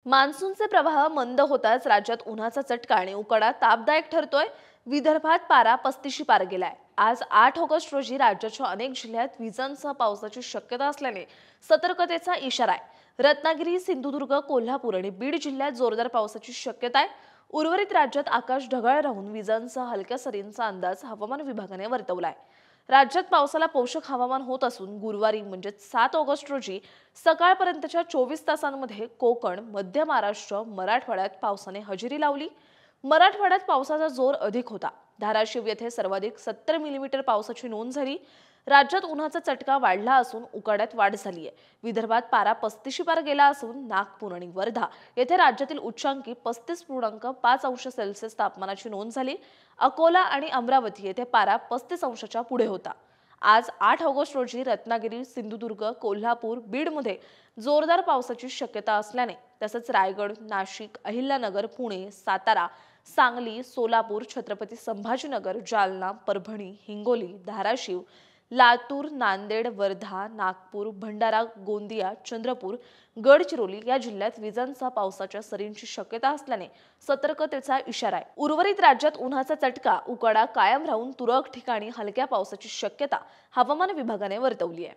मान्सूनचे प्रवाह मंद होताच राज्यात उन्हाचा चटका आणि उकाडा तापदायक ठरतोय। विदर्भात पारा 35 पार गेलाय। आज 8 ऑगस्ट रोजी राज्याच्या अनेक जिल्ह्यात विजांसह पावसाची शक्यता असल्याने सतर्कतेचा इशारा आहे। रत्नागिरी, सिंधुदुर्ग, कोल्हापूर आणि बीड जिल्ह्यात जोरदार पावसाची शक्यता आहे। उर्वरित राज्यात आकाश ढगाळ राहून विजांसह हलक्या सरींचा अंदाज हवामान विभागाने वर्तवलाय। राज्यात पावसाला पोषक हवामान होत असून गुरुवारी म्हणजे 7 ऑगस्ट रोजी सकाळपर्यंतच्या 24 तासांमध्ये कोकण, मध्य महाराष्ट्र, मराठवाड्यात पावसाने हजेरी लावली। मराठवाड्यात पावसाचा जोर अधिक होता। धाराशिव येथे सर्वाधिक 70 मिलीमीटर पावसाची नोंद झाली। राज्यात उन्हाचा चटका वाढला असून उकाड्यात वाढ झाली आहे। विदर्भात पारा 35 पार गेला असून नागपूर आणि वर्धा येथे राज्यातील उच्चांकी 35.5 अंश सेल्सिअस तापमानाची नोंद झाली। अकोला आणि अमरावती येथे पारा 35 अंशाच्या पुढे होता। आज 8 ऑगस्ट रोजी रत्नागिरी, सिंधुदुर्ग, कोल्हापूर, बीडमध्ये जोरदार पावसाची शक्यता असल्याने तसंच रायगड, नाशिक, अहिल्यानगर, पुणे, सातारा, सांगली, सोलापूर, छत्रपती संभाजीनगर, जालना, परभणी, हिंगोली, धाराशिव, लातूर, नांदेड, वर्धा, नागपूर, भंडारा, गोंदिया, चंद्रपूर, गडचिरोली या जिल्ह्यात विजांसह पावसाच्या सरींची शक्यता असल्याने सतर्कतेचा इशारा आहे। उर्वरित राज्यात उन्हाचा चटका, उकाडा कायम राहून तुरळक ठिकाणी हलक्या पावसाची शक्यता हवामान विभागाने वर्तवली आहे।